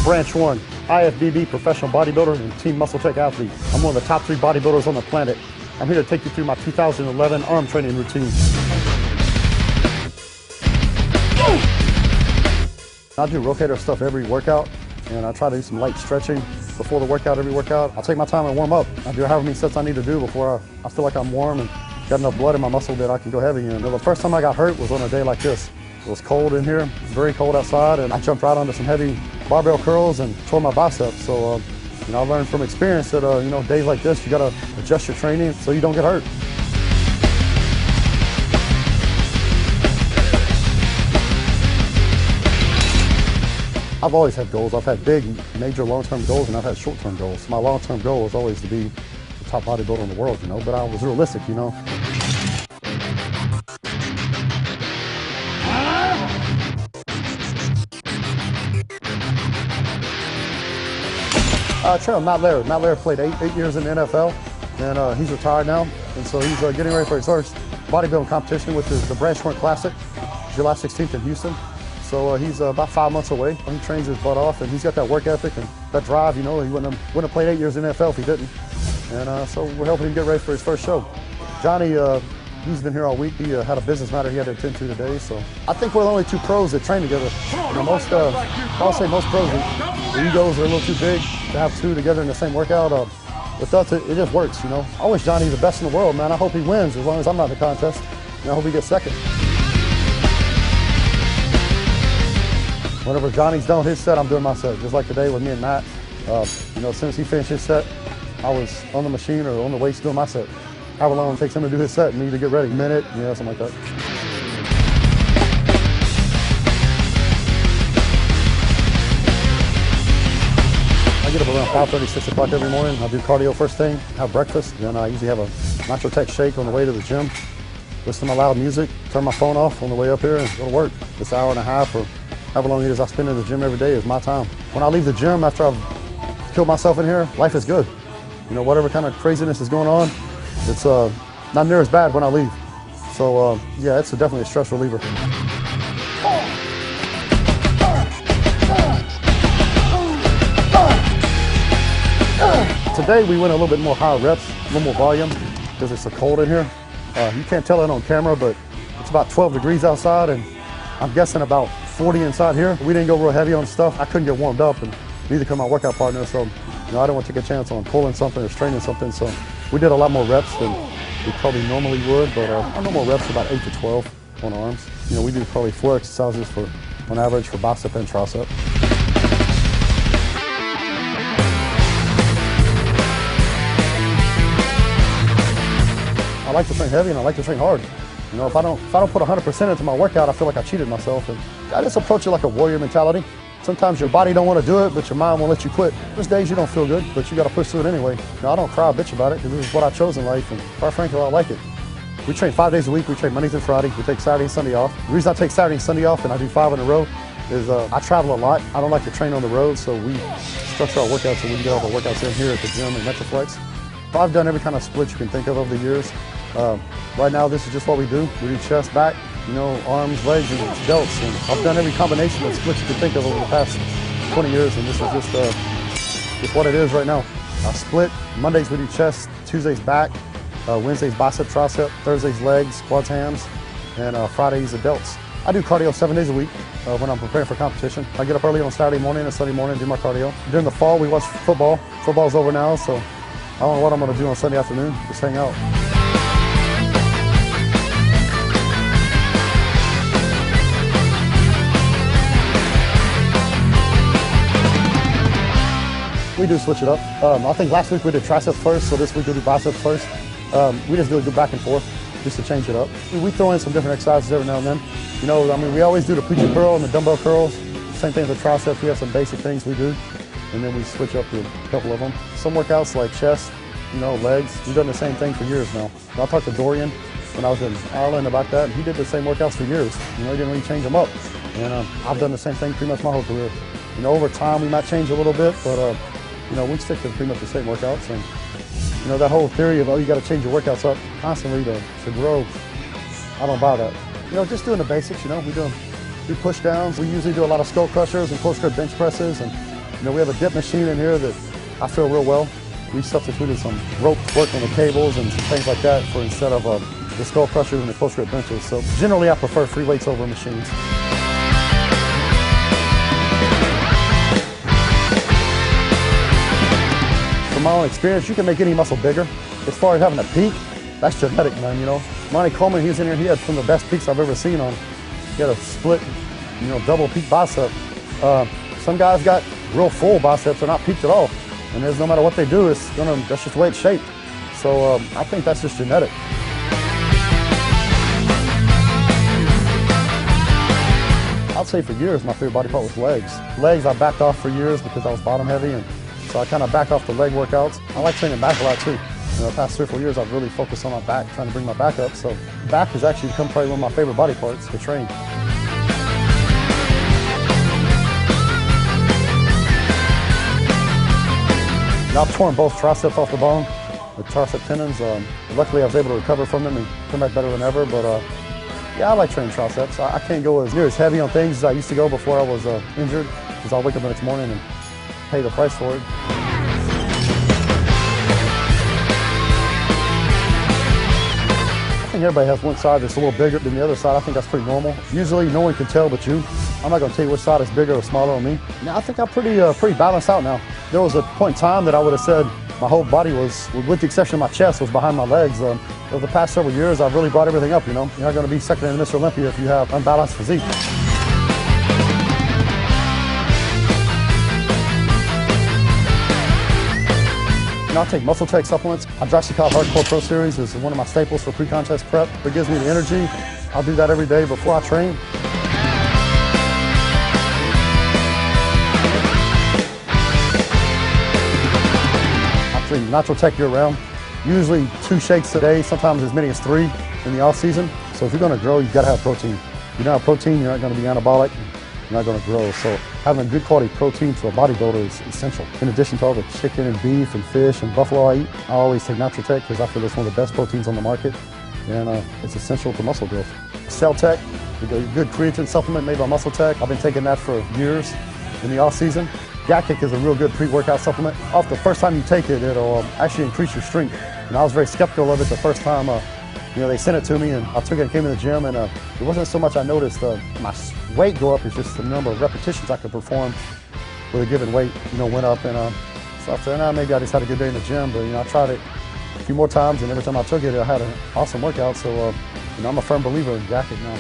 Branch Warren, IFBB professional bodybuilder and Team Muscle Tech athlete. I'm one of the top 3 bodybuilders on the planet. I'm here to take you through my 2011 arm training routine. I do rotator stuff every workout, and I try to do some light stretching before the workout, every workout. I'll take my time and warm up. I do however many sets I need to do before I feel like I'm warm and got enough blood in my muscle that I can go heavy in. The first time I got hurt was on a day like this. It was cold in here, very cold outside, and I jumped right onto some heavy barbell curls and tore my biceps. So, I learned from experience that, days like this, you gotta adjust your training so you don't get hurt. I've always had goals. I've had big, major long-term goals, and I've had short-term goals. My long-term goal was always to be the top bodybuilder in the world, but I was realistic, I trained Matt Laird. Matt Laird played eight years in the NFL, and he's retired now. And so he's getting ready for his first bodybuilding competition, which is the Branch Warren Classic, July 16th in Houston. So he's about 5 months away. He trains his butt off, and he's got that work ethic and that drive. He wouldn't have played 8 years in the NFL if he didn't. And so we're helping him get ready for his first show. Johnny, he's been here all week. He had a business matter he had to attend to today. So I think we're the only 2 pros that train together. I'll say most pros, the egos are a little too big to have 2 together in the same workout. With us, it just works, I wish Johnny the best in the world, man. I hope he wins as long as I'm not in the contest. And I hope he gets second. Whenever Johnny's done his set, I'm doing my set. Just like today with me and Matt. As soon as he finished his set, I was on the machine or on the weights doing my set. However long it takes him to do his set and me to get ready. A minute, something like that. I get up around 5:30, 6 o'clock every morning. I do cardio first thing, have breakfast. Then I usually have a Nitro Tech shake on the way to the gym. Listen to my loud music, turn my phone off on the way up here and go to work. This hour and a half or however long it is I spend in the gym every day is my time. When I leave the gym after I've killed myself in here, life is good. Whatever kind of craziness is going on, it's not near as bad when I leave. So yeah, it's definitely a stress reliever. Today we went a little bit more higher reps, a little more volume because it's so cold in here. You can't tell it on camera, but it's about 12 degrees outside, and I'm guessing about 40 inside here. We didn't go real heavy on stuff. I couldn't get warmed up, and neither could my workout partner, so I don't want to take a chance on pulling something or straining something, so we did a lot more reps than we probably normally would, but our normal reps are about 8 to 12 on arms. We do probably 4 exercises on average for bicep and tricep. I like to train heavy and I like to train hard. If I don't put 100% into my workout, I feel like I cheated myself. And I just approach it like a warrior mentality. Sometimes your body don't want to do it, but your mind won't let you quit. There's days you don't feel good, but you got to push through it anyway. I don't cry or bitch about it because this is what I chose in life, and quite frankly, I like it. We train 5 days a week. We train Monday through Friday. We take Saturday and Sunday off. The reason I take Saturday and Sunday off and I do 5 in a row is I travel a lot. I don't like to train on the road, so we structure our workouts so we can get all the workouts in here at the gym at Metroflex. I've done every kind of split you can think of over the years. Right now, this is just what we do. We do chest, back, arms, legs, and delts. And I've done every combination of splits you can think of over the past 20 years, and this is just what it is right now. I split. Mondays we do chest, Tuesdays back, Wednesdays bicep, tricep, Thursdays legs, quads, hams, and Fridays the delts. I do cardio 7 days a week when I'm preparing for competition. I get up early on Saturday morning and Sunday morning and do my cardio. During the fall, we watch football. Football's over now, so I don't know what I'm going to do on Sunday afternoon. Just hang out. We do switch it up. I think last week we did triceps first, so this week we'll do biceps first. We just do it back and forth just to change it up. We throw in some different exercises every now and then. We always do the preacher curl and the dumbbell curls. Same thing with the triceps. We have some basic things we do, and then we switch up to a couple of them. Some workouts like chest, legs. We've done the same thing for years now. I talked to Dorian when I was in Ireland about that, and he did the same workouts for years. He didn't really change them up. And I've done the same thing pretty much my whole career. Over time we might change a little bit, but we stick to pretty much the same workouts. And that whole theory of, you got to change your workouts up constantly to grow, I don't buy that. Just doing the basics, we do push downs. We usually do a lot of skull crushers and close grip bench presses and We have a dip machine in here that I feel real well. We substituted some rope work on the cables and some things like that for instead of the skull crushers and the close grip benches. So generally I prefer free weights over machines. From my own experience, you can make any muscle bigger. As far as having a peak, that's genetic, man, Monty Coleman, he was in here, he had some of the best peaks I've ever seen on. He had a split, double peak bicep. Some guys got real full biceps, they're not peaked at all. And there's no matter what they do, that's just the way it's shaped. So I think that's just genetic. I'd say for years my favorite body part was legs. Legs I backed off for years because I was bottom heavy, and so I kind of backed off the leg workouts. I like training back a lot too. The past 3 or 4 years I've really focused on my back, trying to bring my back up. So back has actually become probably one of my favorite body parts to train. I've torn both triceps off the bone, the tricep tendons. Luckily I was able to recover from them and come back better than ever, but yeah, I like training triceps. I can't go as near as heavy on things as I used to go before I was injured, because I'll wake up the next morning and pay the price for it. I think everybody has one side that's a little bigger than the other side. I think that's pretty normal. Usually no one can tell but you. I'm not going to tell you which side is bigger or smaller on me. Now I think I'm pretty balanced out now. There was a point in time that I would have said my whole body was, with the exception of my chest, was behind my legs. Over the past several years, I've really brought everything up, You're not going to be second in Mr. Olympia if you have unbalanced physique. I take Muscle Tech supplements. Hydroxycut Hardcore Pro Series is one of my staples for pre-contest prep. It gives me the energy. I'll do that every day before I train. I train Natural Tech year-round. Usually 2 shakes a day, sometimes as many as 3 in the off-season. So if you're going to grow, you've got to have protein. If you don't have protein, you're not going to be anabolic. You're not going to grow. So having a good quality protein for a bodybuilder is essential. In addition to all the chicken and beef and fish and buffalo I eat, I always take Natural Tech because I feel it's one of the best proteins on the market, and it's essential to muscle growth. Cell Tech, a good creatine supplement made by Muscle Tech. I've been taking that for years in the off season. GATKIC is a real good pre-workout supplement. Off the first time you take it, it'll actually increase your strength. And I was very skeptical of it the first time. They sent it to me, and I took it and came to the gym, and it wasn't so much I noticed my weight go up, it's just the number of repetitions I could perform with a given weight, went up, and so I said, maybe I just had a good day in the gym, but I tried it a few more times, and every time I took it, I had an awesome workout, so I'm a firm believer in GATKIC now.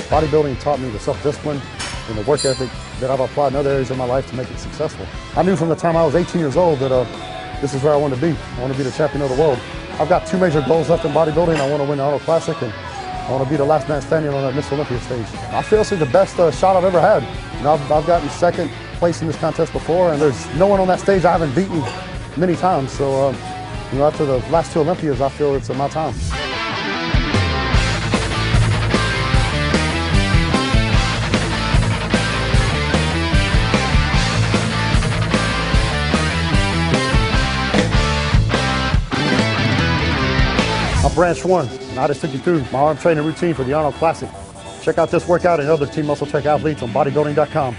Bodybuilding taught me the self-discipline and the work ethic that I've applied in other areas of my life to make it successful. I knew from the time I was 18 years old that this is where I wanted to be. I want to be the champion of the world. I've got 2 major goals left in bodybuilding. I want to win the Arnold Classic, and I want to be the last man standing on that Mr. Olympia stage. I feel this is the best shot I've ever had. I've gotten 2nd place in this contest before, and there's no one on that stage I haven't beaten many times. So, after the last 2 Olympias, I feel it's my time. I'm Branch Warren, and I just took you through my arm training routine for the Arnold Classic. Check out this workout and other Team Muscle Tech athletes on bodybuilding.com.